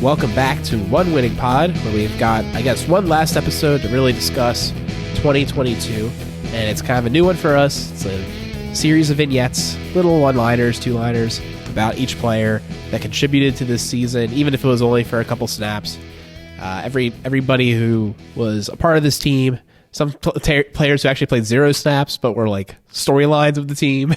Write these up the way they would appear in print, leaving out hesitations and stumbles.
Welcome back to One Winning Pod, where we've got, I guess, one last episode to really discuss 2022, and it's kind of a new one for us. It's a series of vignettes, little one-liners, two-liners about each player that contributed to this season, even if it was only for a couple snaps. Everybody who was a part of this team, some players who actually played 0 snaps, but were like storylines of the team,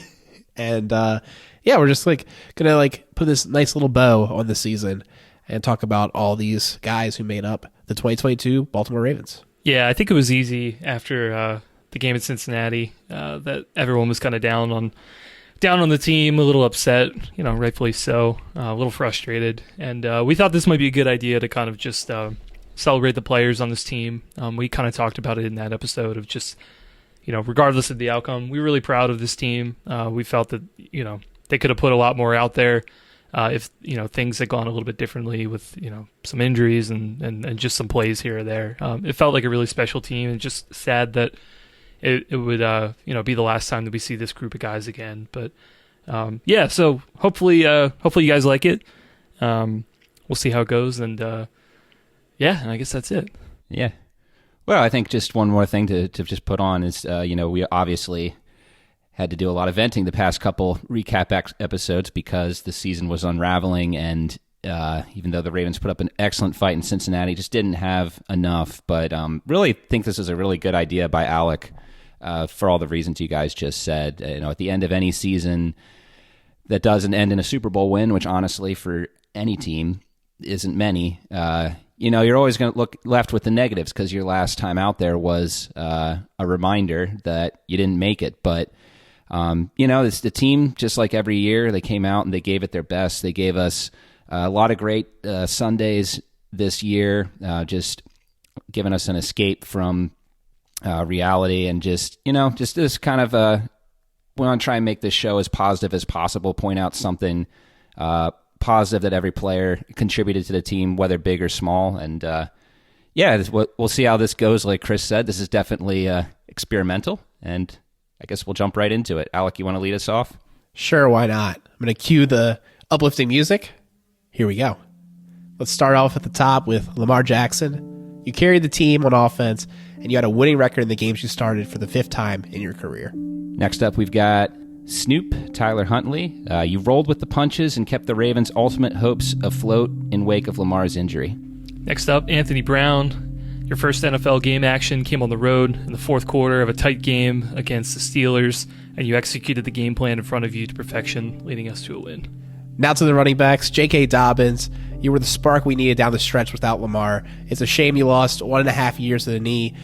and we're just gonna put this nice little bow on the season and talk about all these guys who made up the 2022 Baltimore Ravens. Yeah, I think it was easy after the game at Cincinnati that everyone was kind of down on the team, a little upset, rightfully so, a little frustrated. And we thought this might be a good idea to kind of just celebrate the players on this team. We kind of talked about it in that episode of just, regardless of the outcome, we were really proud of this team. We felt that, they could have put a lot more out there. If things had gone a little bit differently with some injuries and just some plays here or there, it felt like a really special team, and just sad that it would be the last time that we see this group of guys again. But so hopefully you guys like it. We'll see how it goes, and I guess that's it. Yeah. Well, I think just one more thing to just put on is we obviously had to do a lot of venting the past couple recap episodes because the season was unraveling, and even though the Ravens put up an excellent fight in Cincinnati, just didn't have enough. But really think this is a really good idea by Alec for all the reasons you guys just said. At the end of any season that doesn't end in a Super Bowl win, which honestly for any team isn't many, you're always going to look left with the negatives because your last time out there was a reminder that you didn't make it. But it's the team, just like every year, they came out and they gave it their best. They gave us a lot of great Sundays this year, just giving us an escape from reality, and just this kind of we want to try and make this show as positive as possible, point out something positive that every player contributed to the team, whether big or small. And we'll see how this goes. Like Chris said, this is definitely experimental, and I guess we'll jump right into it. Alec, you want to lead us off? Sure, why not? I'm going to cue the uplifting music. Here we go. Let's start off at the top with Lamar Jackson. You carried the team on offense, and you had a winning record in the games you started for the 5th time in your career. Next up, we've got Snoop, Tyler Huntley. You rolled with the punches and kept the Ravens' ultimate hopes afloat in wake of Lamar's injury. Next up, Anthony Brown. Your first NFL game action came on the road in the 4th quarter of a tight game against the Steelers, and you executed the game plan in front of you to perfection, leading us to a win. Now to the running backs. J.K. Dobbins, you were the spark we needed down the stretch without Lamar. It's a shame you lost 1.5 years to the knee,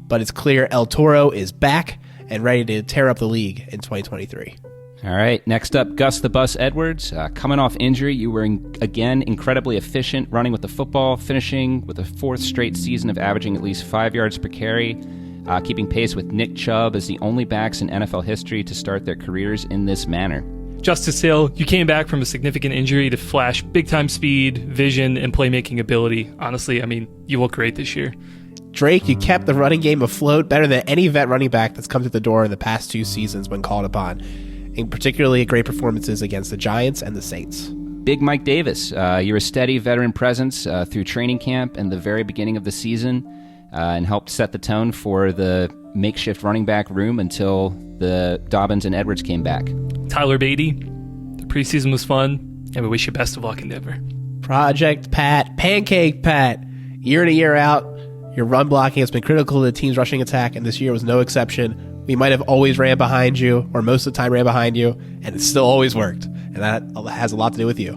but it's clear El Toro is back and ready to tear up the league in 2023. All right, next up, Gus the Bus Edwards. Coming off injury, you were, again, incredibly efficient running with the football, finishing with a 4th straight season of averaging at least 5 yards per carry, keeping pace with Nick Chubb as the only backs in NFL history to start their careers in this manner. Justice Hill, you came back from a significant injury to flash big-time speed, vision, and playmaking ability. Honestly, you look great this year. Drake, you kept the running game afloat better than any vet running back that's come to the door in the past 2 seasons when called upon, and particularly great performances against the Giants and the Saints. Big Mike Davis, you're a steady veteran presence through training camp and the very beginning of the season, and helped set the tone for the makeshift running back room until the Dobbins and Edwards came back. Tyler Beatty, the preseason was fun, and we wish you best of luck in Denver. Project Pat, Pancake Pat, year in and year out, your run blocking has been critical to the team's rushing attack, and this year was no exception. We might have always ran behind you, or most of the time ran behind you, and it still always worked. And that has a lot to do with you.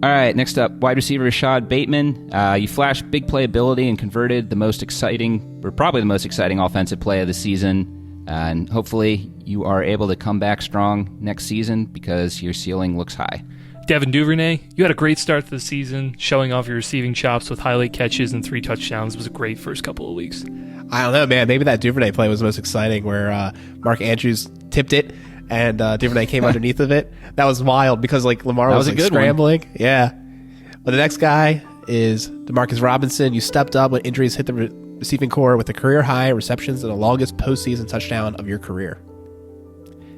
All right, next up, wide receiver Rashad Bateman. You flashed big playability and converted the most exciting, or probably the most exciting offensive play of the season. And hopefully you are able to come back strong next season because your ceiling looks high. Devin Duvernay, you had a great start to the season. Showing off your receiving chops with highlight catches and 3 touchdowns was a great first couple of weeks. I don't know, man. Maybe that Duvernay play was the most exciting, where Mark Andrews tipped it and Duvernay came underneath of it. That was wild because Lamar was scrambling. One. Yeah. But the next guy is DeMarcus Robinson. You stepped up when injuries hit the receiving core with a career-high receptions and the longest postseason touchdown of your career.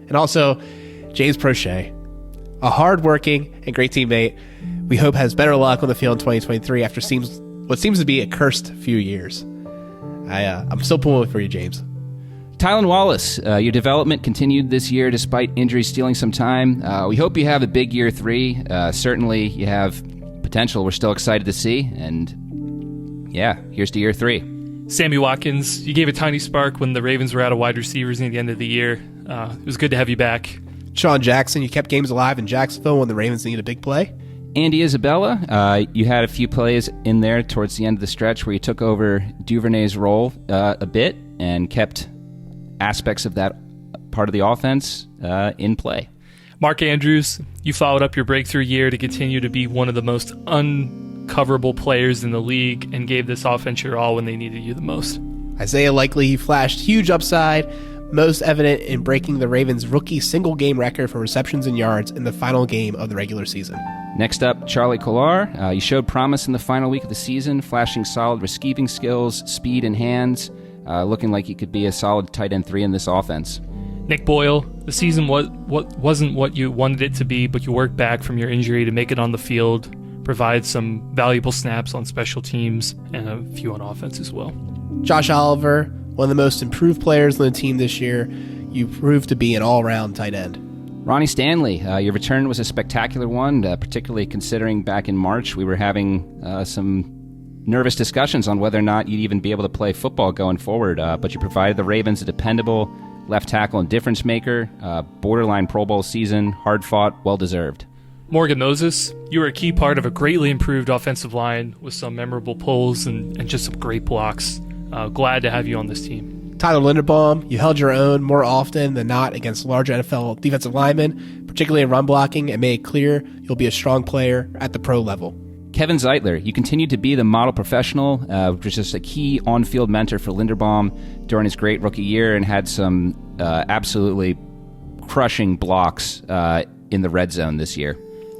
And also, James Prochet. a hard-working and great teammate we hope has better luck on the field in 2023 after what seems to be a cursed few years. I'm still pulling for you, James. Tylan Wallace, your development continued this year despite injuries stealing some time. We hope you have a big year 3. Certainly you have potential we're still excited to see. And yeah, here's to year 3. Sammy Watkins, you gave a tiny spark when the Ravens were out of wide receivers near the end of the year. It was good to have you back. Sean Jackson, you kept games alive in Jacksonville when the Ravens needed a big play. Andy Isabella, you had a few plays in there towards the end of the stretch where you took over Duvernay's role a bit and kept aspects of that part of the offense in play. Mark Andrews, you followed up your breakthrough year to continue to be one of the most uncoverable players in the league and gave this offense your all when they needed you the most. Isaiah Likely, he flashed huge upside, most evident in breaking the Ravens' rookie single-game record for receptions and yards in the final game of the regular season. Next up, Charlie Kolar. You showed promise in the final week of the season, flashing solid receiving skills, speed, and hands, looking like you could be a solid tight end 3 in this offense. Nick Boyle, the season wasn't what you wanted it to be, but you worked back from your injury to make it on the field, provide some valuable snaps on special teams, and a few on offense as well. Josh Oliver, one of the most improved players on the team this year, you proved to be an all-around tight end. Ronnie Stanley, your return was a spectacular one, particularly considering back in March we were having some nervous discussions on whether or not you'd even be able to play football going forward, but you provided the Ravens a dependable left tackle and difference maker, borderline Pro Bowl season, hard-fought, well-deserved. Morgan Moses, you were a key part of a greatly improved offensive line with some memorable pulls and just some great blocks. Glad to have you on this team. Tyler Linderbaum, you held your own more often than not against large NFL defensive linemen, particularly in run blocking, and made it clear you'll be a strong player at the pro level. Kevin Zeitler, you continued to be the model professional, which was just a key on-field mentor for Linderbaum during his great rookie year and had some absolutely crushing blocks in the red zone this year.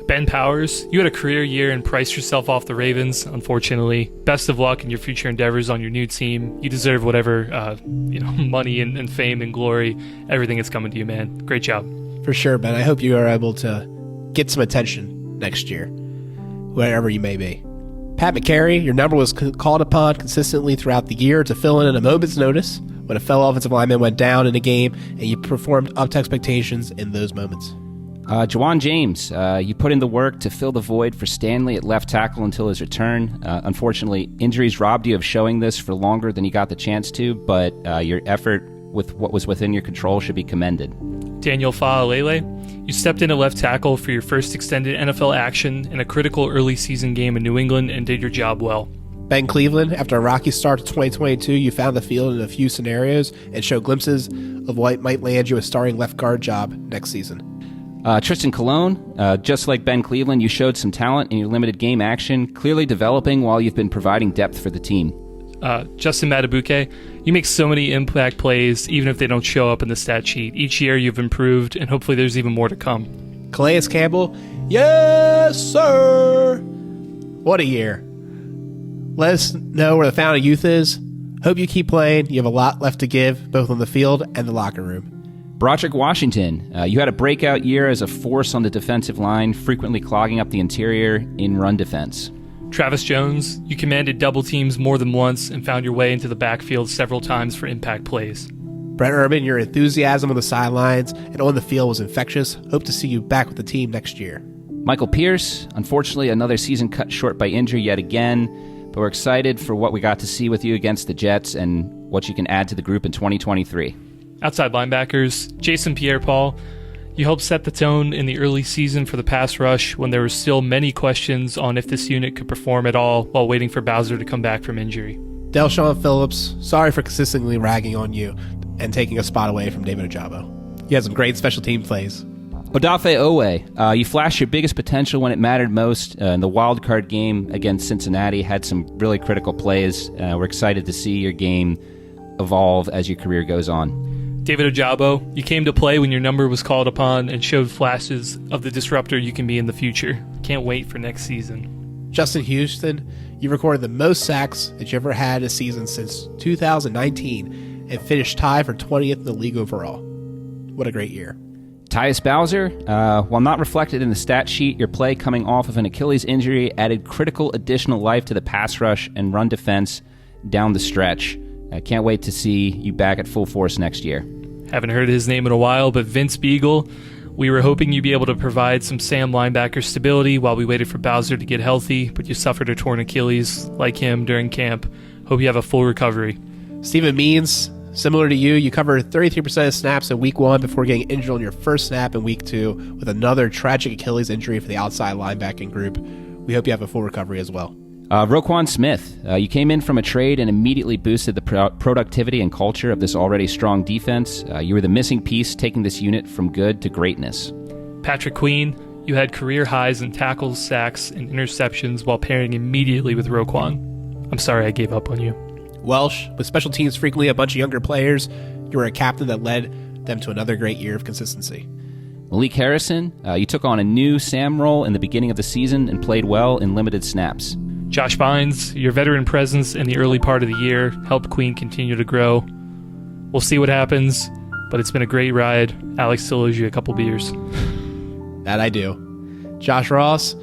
Ben Powers, you had a career year and priced yourself off the Ravens, unfortunately. Best of luck in your future endeavors on your new team. You deserve whatever money and fame and glory, everything that's coming to you, man. Great job. For sure, Ben. I hope you are able to get some attention next year, wherever you may be. Pat McCary, your number was called upon consistently throughout the year to fill in at a moment's notice when a fellow offensive lineman went down in a game, and you performed up to expectations in those moments. Juwan James, you put in the work to fill the void for Stanley at left tackle until his return. Unfortunately, injuries robbed you of showing this for longer than you got the chance to, but your effort with what was within your control should be commended. Daniel Fa'alele, you stepped in at left tackle for your first extended NFL action in a critical early season game in New England and did your job well. Ben Cleveland, after a rocky start to 2022, you found the field in a few scenarios and showed glimpses of what might land you a starting left guard job next season. Tristan Colon, just like Ben Cleveland, you showed some talent in your limited game action, clearly developing while you've been providing depth for the team. Justin Matabuke, you make so many impact plays, even if they don't show up in the stat sheet. Each year you've improved, and hopefully there's even more to come. Calais Campbell, yes, sir! What a year. Let us know where the Fountain of Youth is. Hope you keep playing. You have a lot left to give, both on the field and the locker room. Broderick Washington, you had a breakout year as a force on the defensive line, frequently clogging up the interior in run defense. Travis Jones, you commanded double teams more than once and found your way into the backfield several times for impact plays. Brett Urban, your enthusiasm on the sidelines and on the field was infectious. Hope to see you back with the team next year. Michael Pierce, unfortunately another season cut short by injury yet again, but we're excited for what we got to see with you against the Jets and what you can add to the group in 2023. Outside linebackers, Jason Pierre-Paul, you helped set the tone in the early season for the pass rush when there were still many questions on if this unit could perform at all while waiting for Bowser to come back from injury. Delshon Phillips, sorry for consistently ragging on you and taking a spot away from David Ojabo. You had some great special team plays. Odafe Owe, you flashed your biggest potential when it mattered most in the wild card game against Cincinnati, had some really critical plays. We're excited to see your game evolve as your career goes on. David Ojabo, you came to play when your number was called upon and showed flashes of the disruptor you can be in the future. Can't wait for next season. Justin Houston, you recorded the most sacks that you ever had a season since 2019 and finished tied for 20th in the league overall. What a great year. Tyus Bowser, while not reflected in the stat sheet, your play coming off of an Achilles injury added critical additional life to the pass rush and run defense down the stretch. I can't wait to see you back at full force next year. Haven't heard his name in a while, but Vince Beagle, we were hoping you'd be able to provide some Sam linebacker stability while we waited for Bowser to get healthy, but you suffered a torn Achilles like him during camp. Hope you have a full recovery. Stephen Means, similar to you covered 33% of snaps in week 1 before getting injured on your first snap in week 2 with another tragic Achilles injury for the outside linebacking group. We hope you have a full recovery as well. Roquan Smith, you came in from a trade and immediately boosted the productivity and culture of this already strong defense. You were the missing piece taking this unit from good to greatness. Patrick Queen, you had career highs in tackles, sacks, and interceptions while pairing immediately with Roquan. I'm sorry I gave up on you. Welsh, with special teams frequently a bunch of younger players, you were a captain that led them to another great year of consistency. Malik Harrison, you took on a new Sam role in the beginning of the season and played well in limited snaps. Josh Bynes, your veteran presence in the early part of the year helped Queen continue to grow. We'll see what happens, but it's been a great ride. Alex still owes you a couple beers. That I do. Josh Ross,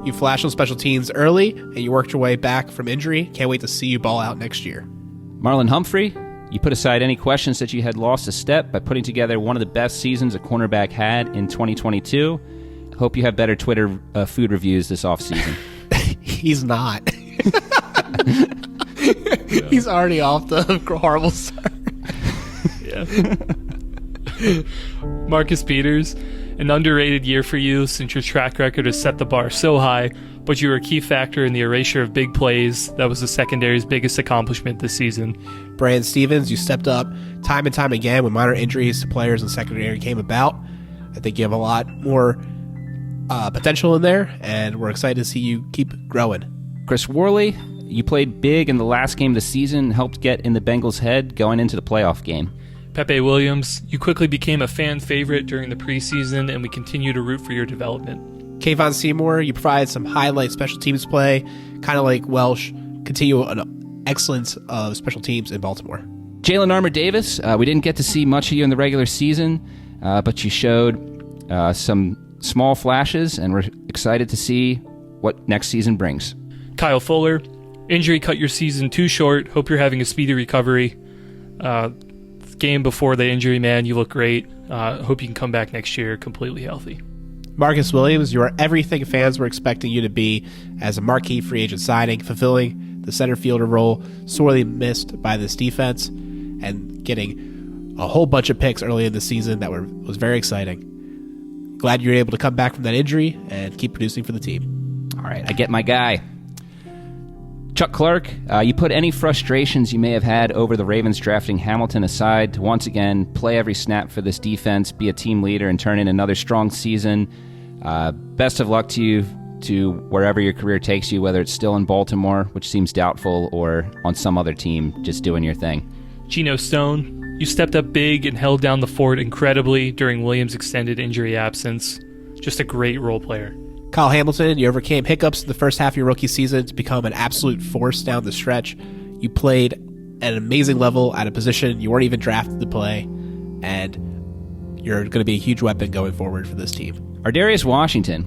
you flashed on special teams early, and you worked your way back from injury. Can't wait to see you ball out next year. Marlon Humphrey, you put aside any questions that you had lost a step by putting together one of the best seasons a cornerback had in 2022. Hope you have better Twitter food reviews this offseason. He's not. He's already off the horrible start. Yeah. Marcus Peters, an underrated year for you since your track record has set the bar so high, but you were a key factor in the erasure of big plays. That was the secondary's biggest accomplishment this season. Brandon Stevens, you stepped up time and time again when minor injuries to players in secondary came about. I think you have a lot more potential in there, and we're excited to see you keep growing. Chris Worley, you played big in the last game of the season and helped get in the Bengals' head going into the playoff game. Pepe Williams, you quickly became a fan favorite during the preseason, and we continue to root for your development. Kayvon Seymour, you provided some highlight special teams play, kind of like Welsh. Continue an excellence of special teams in Baltimore. Jalen Armour-Davis, we didn't get to see much of you in the regular season, but you showed some small flashes, and we're excited to see what next season brings. Kyle Fuller, injury cut your season too short. Hope you're having a speedy recovery. Game before the injury, man, you look great. Hope you can come back next year completely healthy. Marcus Williams, you are everything fans were expecting you to be as a marquee free agent signing, fulfilling the center fielder role, sorely missed by this defense, and getting a whole bunch of picks early in the season that was very exciting. Glad you were able to come back from that injury and keep producing for the team. All right, I get my guy. Chuck Clark, you put any frustrations you may have had over the Ravens drafting Hamilton aside to once again play every snap for this defense, be a team leader, and turn in another strong season. Best of luck to you to wherever your career takes you, whether it's still in Baltimore, which seems doubtful, or on some other team just doing your thing. Geno Stone, you stepped up big and held down the fort incredibly during Williams' extended injury absence. Just a great role player. Kyle Hamilton, you overcame hiccups in the first half of your rookie season to become an absolute force down the stretch. You played at an amazing level at a position you weren't even drafted to play, and you're going to be a huge weapon going forward for this team. Ardarius Washington,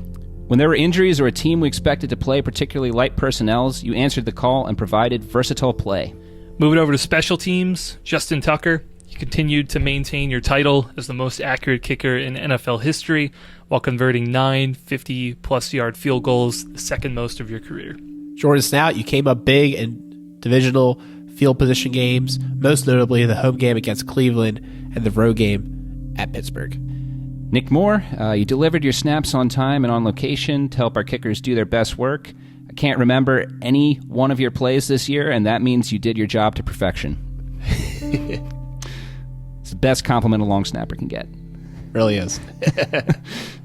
when there were injuries or a team we expected to play particularly light personnels, you answered the call and provided versatile play. Moving over to special teams, Justin Tucker, you continued to maintain your title as the most accurate kicker in NFL history while converting 9 50-plus yard field goals, the second most of your career. Jordan Stout, you came up big in divisional field position games, most notably the home game against Cleveland and the road game at Pittsburgh. Nick Moore, you delivered your snaps on time and on location to help our kickers do their best work. I can't remember any one of your plays this year, and that means you did your job to perfection. It's the best compliment a long snapper can get. Really is.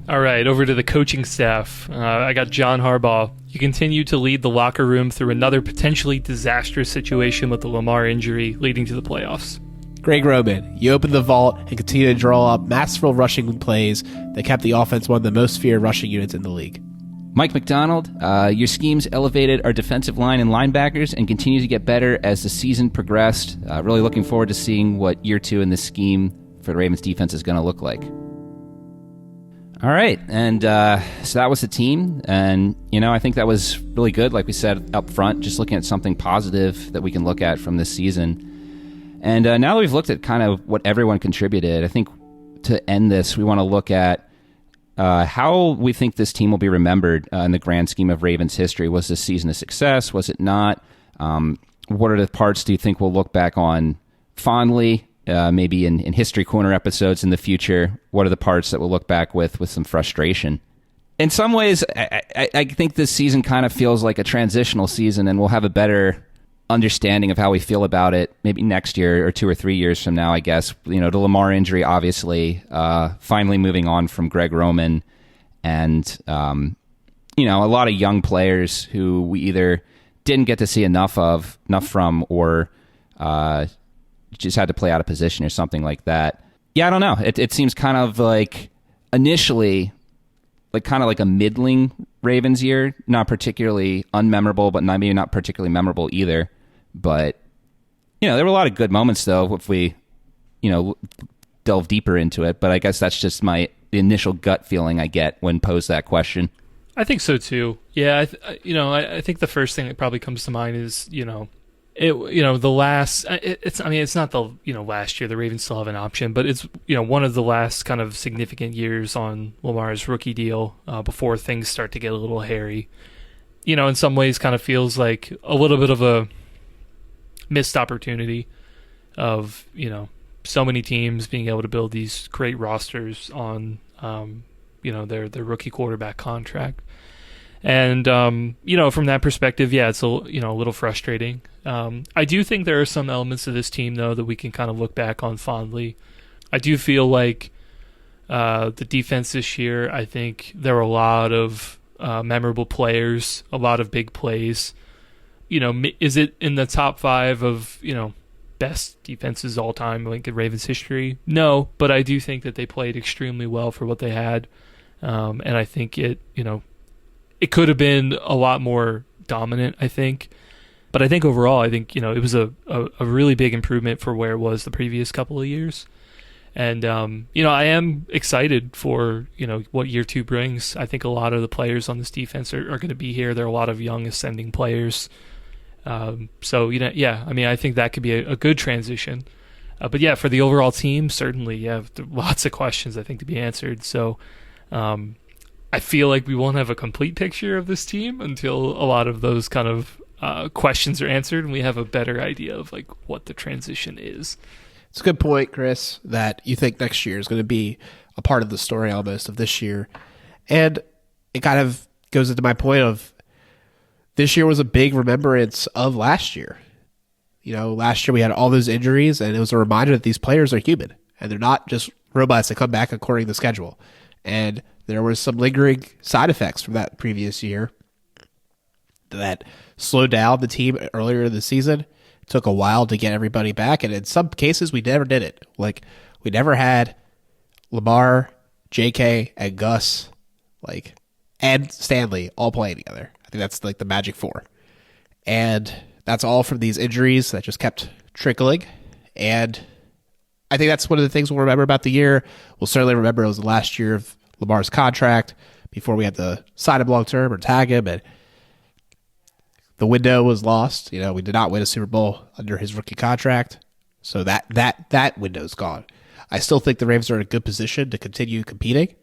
All right, over to the coaching staff. I got John Harbaugh. You continue to lead the locker room through another potentially disastrous situation with the Lamar injury leading to the playoffs. Greg Roman, you opened the vault and continue to draw up masterful rushing plays that kept the offense one of the most feared rushing units in the league. Mike McDonald, your schemes elevated our defensive line and linebackers and continue to get better as the season progressed. Really looking forward to seeing what year 2 in this scheme for the Ravens defense is going to look like. All right, and so that was the team, and I think that was really good. Like we said up front, just looking at something positive that we can look at from this season. And now that we've looked at kind of what everyone contributed, I think to end this, we want to look at how we think this team will be remembered in the grand scheme of Ravens history. Was this season a success? Was it not? What are the parts do you think we'll look back on fondly? Maybe in History Corner episodes in the future, what are the parts that we'll look back with some frustration? In some ways, I think this season kind of feels like a transitional season, and we'll have a better understanding of how we feel about it maybe next year or 2 or 3 years from now, I guess. The Lamar injury, obviously, finally moving on from Greg Roman, and a lot of young players who we either didn't get to see enough from, or just had to play out of position or something like that. Yeah, I don't know. It seems kind of like initially like kind of like a middling Ravens year, not particularly unmemorable, but maybe not particularly memorable either. But there were a lot of good moments though if we delve deeper into it. But I guess that's just the initial gut feeling I get when posed that question. I think so too. Yeah, I think the first thing that probably comes to mind is the last. It's not the last year. The Ravens still have an option, but it's one of the last kind of significant years on Lamar's rookie deal before things start to get a little hairy. In some ways, kind of feels like a little bit of a missed opportunity of so many teams being able to build these great rosters on their rookie quarterback contract. And from that perspective, yeah, it's a little frustrating. I do think there are some elements of this team though that we can kind of look back on fondly. I do feel like the defense this year, I think there were a lot of memorable players, a lot of big plays. Is it in the top 5 of best defenses all time, like in Ravens history? No, but I do think that they played extremely well for what they had, and I think it could have been a lot more dominant, I think. But I think overall, it was a really big improvement for where it was the previous couple of years. And, I am excited for, what year 2 brings. I think a lot of the players on this defense are going to be here. There are a lot of young ascending players. I think that could be a good transition. But yeah, for the overall team, certainly, yeah, lots of questions, I think, to be answered. So, I feel like we won't have a complete picture of this team until a lot of those kind of questions are answered and we have a better idea of like what the transition is. It's a good point, Chris, that you think next year is going to be a part of the story almost of this year. And it kind of goes into my point of this year was a big remembrance of last year. Last year we had all those injuries, and it was a reminder that these players are human and they're not just robots that come back according to the schedule. And there were some lingering side effects from that previous year that slowed down the team earlier in the season. It took a while to get everybody back, and in some cases, we never did it. Like, we never had Lamar, J.K., and Gus, and Stanley all playing together. I think that's like the magic 4. And that's all from these injuries that just kept trickling. And I think that's one of the things we'll remember about the year. We'll certainly remember it was the last year of Lamar's contract before we had to sign him long term or tag him, and the window was lost. We did not win a Super Bowl under his rookie contract, so that window's gone. I still think the Ravens are in a good position to continue competing,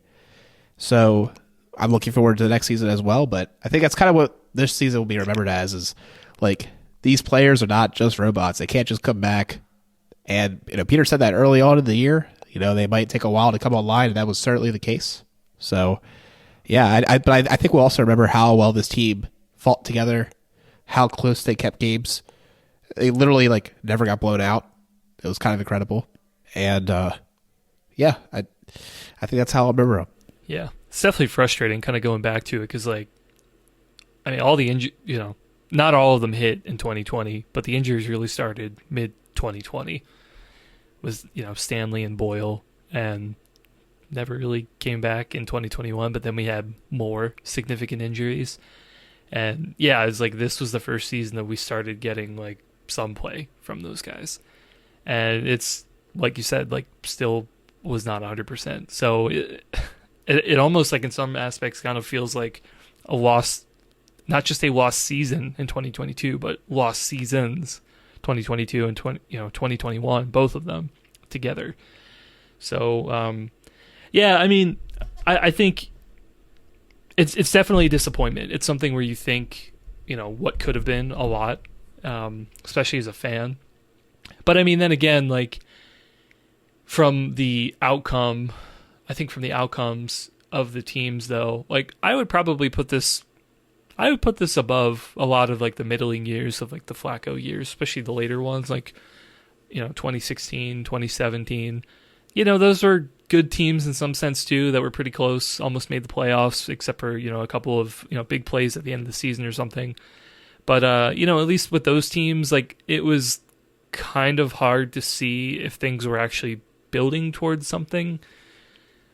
so I'm looking forward to the next season as well. But I think that's kind of what this season will be remembered as, is like these players are not just robots. They can't just come back. And Peter said that early on in the year. They might take a while to come online, and that was certainly the case. So, yeah, but I think we'll also remember how well this team fought together, how close they kept games. They literally never got blown out. It was kind of incredible, and I think that's how I'll remember them. Yeah, it's definitely frustrating, kind of going back to it, because all the not all of them hit in 2020, but the injuries really started mid 2020. Was Stanley and Boyle, and never really came back in 2021, but then we had more significant injuries. And yeah, it's this was the first season that we started getting some play from those guys. And it's like you said, still was not 100%. So it almost like in some aspects kind of feels like a lost, not just a lost season in 2022, but lost seasons 2022 and 2021, both of them together. So yeah, I mean, I think it's definitely a disappointment. It's something where you think, what could have been a lot, especially as a fan. But I mean, then again, like from the outcomes of the teams, though, like I would put this above a lot of like the middling years of like the Flacco years, especially the later ones, like 2016, 2017. Those were good teams in some sense too, that were pretty close, almost made the playoffs, except for a couple of big plays at the end of the season or something. But at least with those teams, like it was kind of hard to see if things were actually building towards something.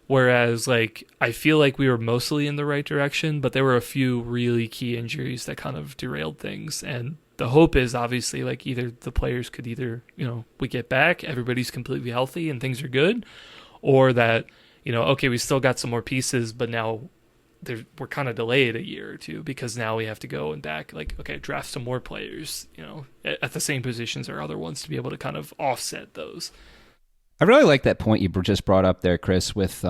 Whereas, like, I feel like we were mostly in the right direction, but there were a few really key injuries that kind of derailed things. And the hope is obviously like either the players could we get back, everybody's completely healthy and things are good, or that, okay, we still got some more pieces, but now we're kind of delayed a year or two because now we have to go and back, like, okay, draft some more players, at the same positions or other ones to be able to kind of offset those. I really like that point you just brought up there, Chris, with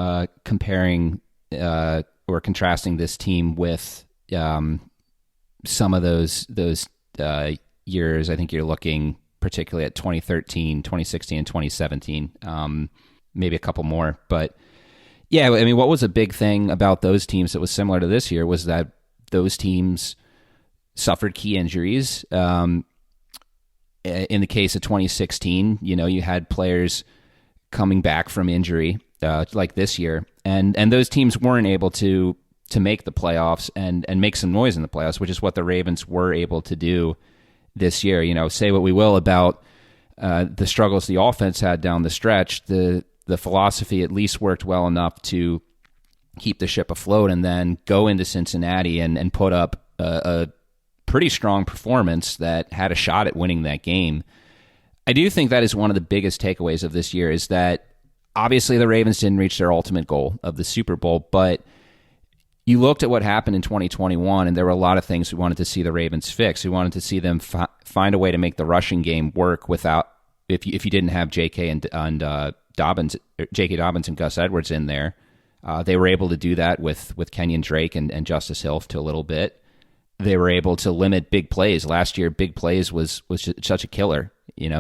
comparing or contrasting this team with some of those years. I think you're looking particularly at 2013, 2016, and 2017, maybe a couple more. But yeah, I mean, what was a big thing about those teams that was similar to this year was that those teams suffered key injuries. In the case of 2016, you had players coming back from injury like this year, and those teams weren't able to make the playoffs and make some noise in the playoffs, which is what the Ravens were able to do this year. Say what we will about the struggles the offense had down the stretch, the philosophy at least worked well enough to keep the ship afloat, and then go into Cincinnati and put up a pretty strong performance that had a shot at winning that game. I do think that is one of the biggest takeaways of this year, is that obviously the Ravens didn't reach their ultimate goal of the Super Bowl, but you looked at what happened in 2021, and there were a lot of things we wanted to see the Ravens fix. We wanted to see them find a way to make the rushing game work without, if you didn't have J.K. and Dobbins, J.K. Dobbins and Gus Edwards in there. They were able to do that with Kenyon Drake and Justice Hill to a little bit. They were able to limit big plays. Last year, big plays was such a killer.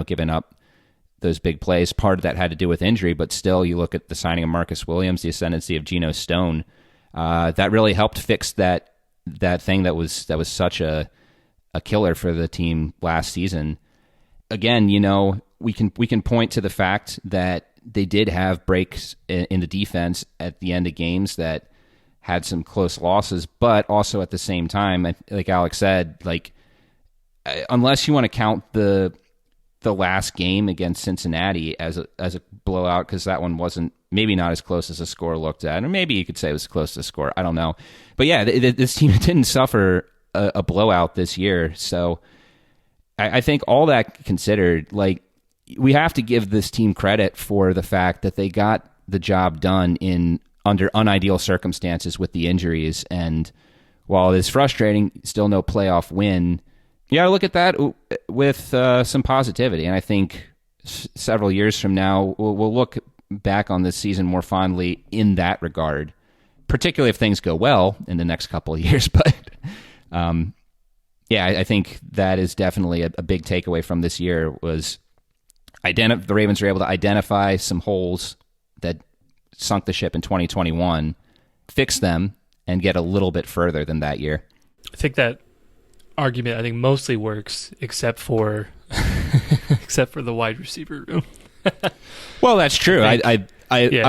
Giving up those big plays. Part of that had to do with injury, but still, you look at the signing of Marcus Williams, the ascendancy of Geno Stone. That really helped fix that thing that was such a killer for the team last season. Again, we can point to the fact that they did have breaks in the defense at the end of games that had some close losses, but also at the same time, like Alex said, like unless you want to count the last game against Cincinnati as a blowout, because that one wasn't, maybe not as close as the score looked at, or maybe you could say it was close to the score. I don't know. But yeah, this team didn't suffer a blowout this year. So I think all that considered, like, we have to give this team credit for the fact that they got the job done under unideal circumstances with the injuries. And while it's frustrating, still no playoff win. You got to look at that with some positivity. And I think several years from now, we'll look back on this season more fondly in that regard, particularly if things go well in the next couple of years. But yeah, I think that is definitely a big takeaway from this year was the Ravens were able to identify some holes that sunk the ship in 2021, fix them, and get a little bit further than that year. I think that argument mostly works except for the wide receiver room. Well, that's true. I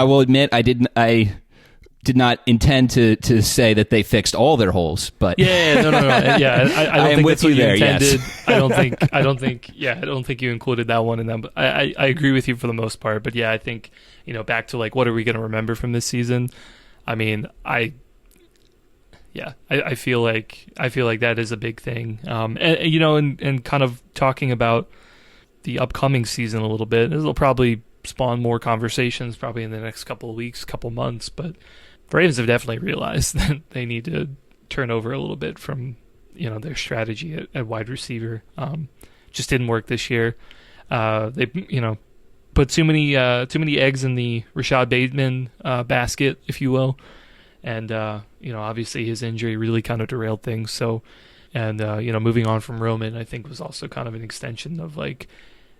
will admit I did not intend to say that they fixed all their holes, but no. Yeah, I don't think that's what you intended. Yes. I don't think you included that one in them. But I agree with you for the most part. But yeah, I think back to like what are we going to remember from this season? I mean, I feel like that is a big thing. And kind of talking about the upcoming season a little bit, it'll probably spawn more conversations probably in the next couple of weeks, couple months. But the Ravens have definitely realized that they need to turn over a little bit from, their strategy at wide receiver. Just didn't work this year. They, put too many eggs in the Rashad Bateman basket, if you will. And, obviously his injury really kind of derailed things. So, and, moving on from Roman, I think was also kind of an extension of like,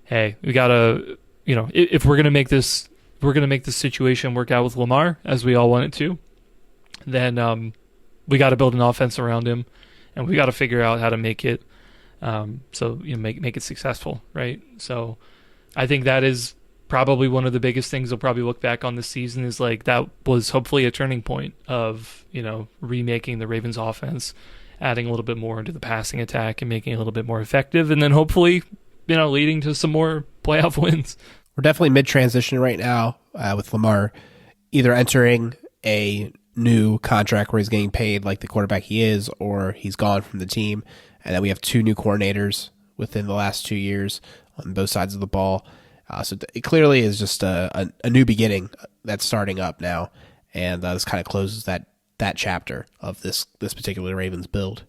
hey, we got to, if we're going to make this situation work out with Lamar, as we all want it to, then we got to build an offense around him, and we got to figure out how to make it, make it successful, right? So I think that is probably one of the biggest things they'll probably look back on this season is like that was hopefully a turning point of, remaking the Ravens offense, adding a little bit more into the passing attack and making it a little bit more effective, and then hopefully, leading to some more playoff wins. We're definitely mid-transition right now with Lamar either entering a new contract where he's getting paid like the quarterback he is, or he's gone from the team, and then we have 2 new coordinators within the last 2 years on both sides of the ball. So it clearly is just a new beginning that's starting up now, and this kind of closes that chapter of this particular Ravens build.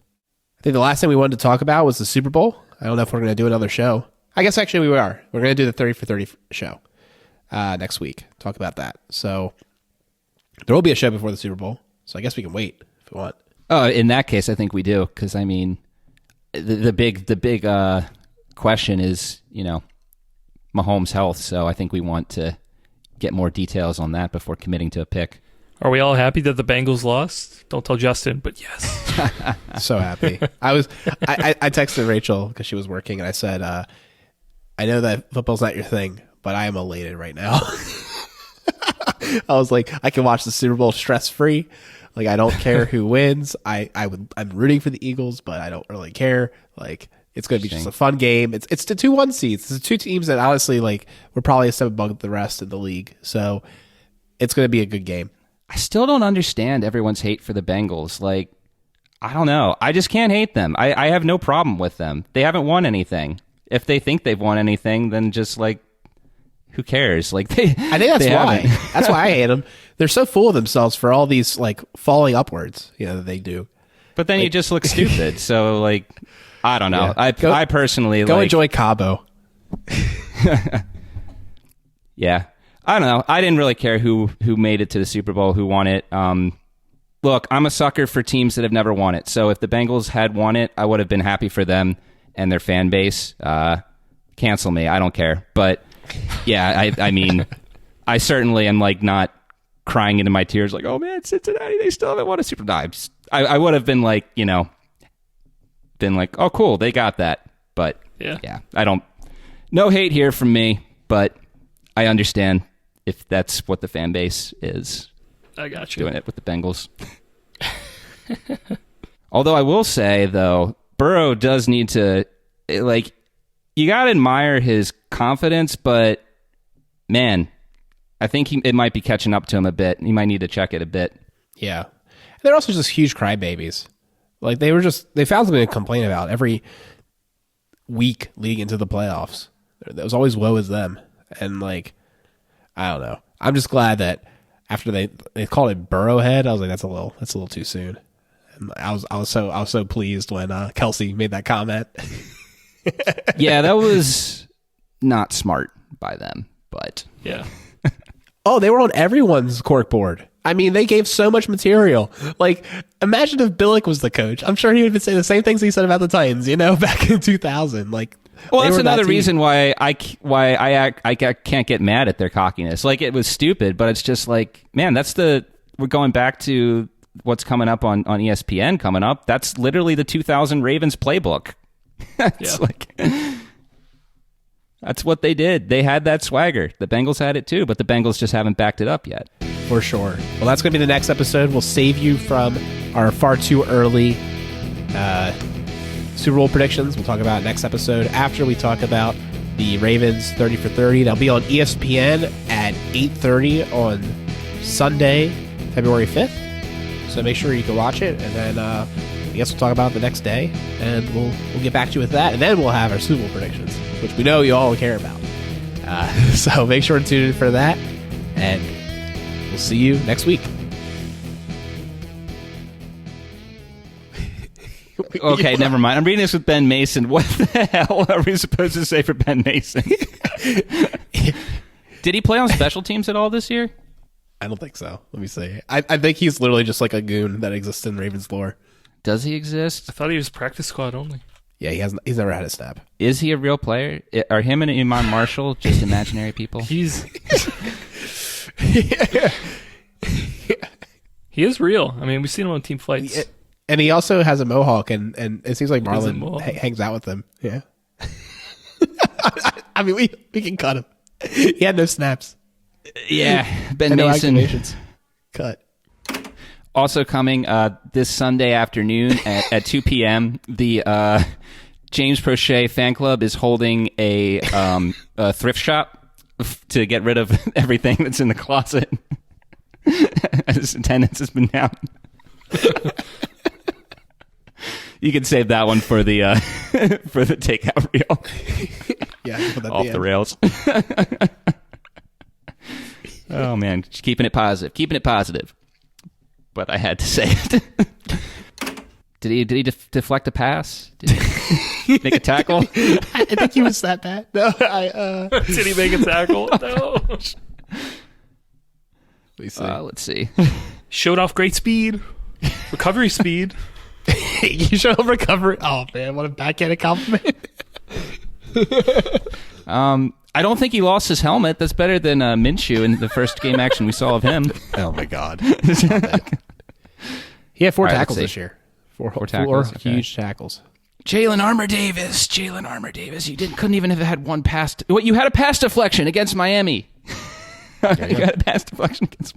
I think the last thing we wanted to talk about was the Super Bowl. I don't know if we're going to do another show. I guess actually we are. We're going to do the 30 for 30 show next week. Talk about that. So there will be a show before the Super Bowl, so I guess we can wait if we want. Oh, in that case, I think we do, because I mean, the big question is, Mahomes' health. So I think we want to get more details on that before committing to a pick. Are we all happy that the Bengals lost? Don't tell Justin, but yes. So happy. I texted Rachel because she was working, and I said, I know that football's not your thing, but I am elated right now. I was like, I can watch the Super Bowl stress-free. Like, I don't care who wins. I'm rooting for the Eagles, but I don't really care. Like, it's going to be just a fun game. It's the 2-1 seeds. It's the 2 teams that honestly, like, we're probably a step above the rest in the league. So it's going to be a good game. I still don't understand everyone's hate for the Bengals. Like, I don't know. I just can't hate them. I have no problem with them. They haven't won anything. If they think they've won anything, then just like, who cares? Like I think that's why. That's why I hate them. They're so full of themselves for all these like falling upwards, that they do. But then you just look stupid. So like, I don't know. Yeah. I personally go enjoy Cabo. Yeah. I don't know. I didn't really care who made it to the Super Bowl, who won it. Look, I'm a sucker for teams that have never won it. So if the Bengals had won it, I would have been happy for them and their fan base. Cancel me. I don't care. But yeah, I mean, I certainly am like not crying into my tears like, oh man, Cincinnati, they still haven't won a Super Bowl. I would have been like, been like, oh cool, they got that. But yeah, no hate here from me, but I understand if that's what the fan base is. I got you. Doing it with the Bengals. Although I will say, though, Burrow does need to, like, you got to admire his confidence, but, man, I think it might be catching up to him a bit. He might need to check it a bit. Yeah. They're also just huge crybabies. Like, they found something to complain about every week leading into the playoffs. That was always woe is them. And, like, I don't know. I'm just glad that after they called it Burrowhead, I was like, that's a little too soon. And I was so pleased when Kelsey made that comment. Yeah, that was not smart by them, but yeah. Oh, they were on everyone's corkboard. I mean, they gave so much material. Like, imagine if Billick was the coach. I'm sure he would say the same things he said about the Titans, back in 2000. Like, well, that's another reason why I can't get mad at their cockiness. Like, it was stupid, but it's just like, man, we're going back to what's coming up on ESPN coming up. That's literally the 2000 Ravens playbook. It's like, that's what they did. They had that swagger. The Bengals had it too, but the Bengals just haven't backed it up yet. For sure. Well, that's going to be the next episode. We'll save you from our far too early Super Bowl predictions. We'll talk about it next episode after we talk about the Ravens 30 for 30. That'll be on ESPN at 8:30 on Sunday, February 5th. So make sure you can watch it, and then I guess we'll talk about it the next day, and we'll get back to you with that, and then we'll have our Super Bowl predictions, which we know you all care about. So make sure to tune in for that, and we'll see you next week. Okay, never mind. I'm reading this with Ben Mason. What the hell are we supposed to say for Ben Mason? Did he play on special teams at all this year? I don't think so. Let me see. I think he's literally just like a goon that exists in Ravens lore. Does he exist? I thought he was practice squad only. Yeah, he's never had a snap. Is he a real player? Are him and Iman Marshall just imaginary people? He's he is real. I mean, we've seen him on team flights. And he also has a mohawk, and it seems like does a Marlon mohawk. hangs out with him. Yeah. I mean, we can cut him. He had no snaps. Yeah, Ben And no Mason. activations. Cut. Also coming this Sunday afternoon at 2 p.m., the James Prochet fan club is holding a thrift shop to get rid of everything that's in the closet. As attendance has been down. You can save that one for the takeout reel. Yeah, put that Off at the end. rails. Oh man, just keeping it positive. But I had to say it. Did he deflect a pass? Did he make a tackle? I think he was that bad. No, Did he make a tackle? No. Let's see. Showed off great speed, recovery speed. You should have recovered. Oh man, what a backhanded compliment. I don't think he lost his helmet. That's better than Minshew in the first game action we saw of him. Oh my god. He had four All right, tackles let's this see. year. Four tackles, Four okay. huge tackles. Jalen Armour Davis. You couldn't even have had one pass. You had a pass deflection against Miami. You had a pass deflection against.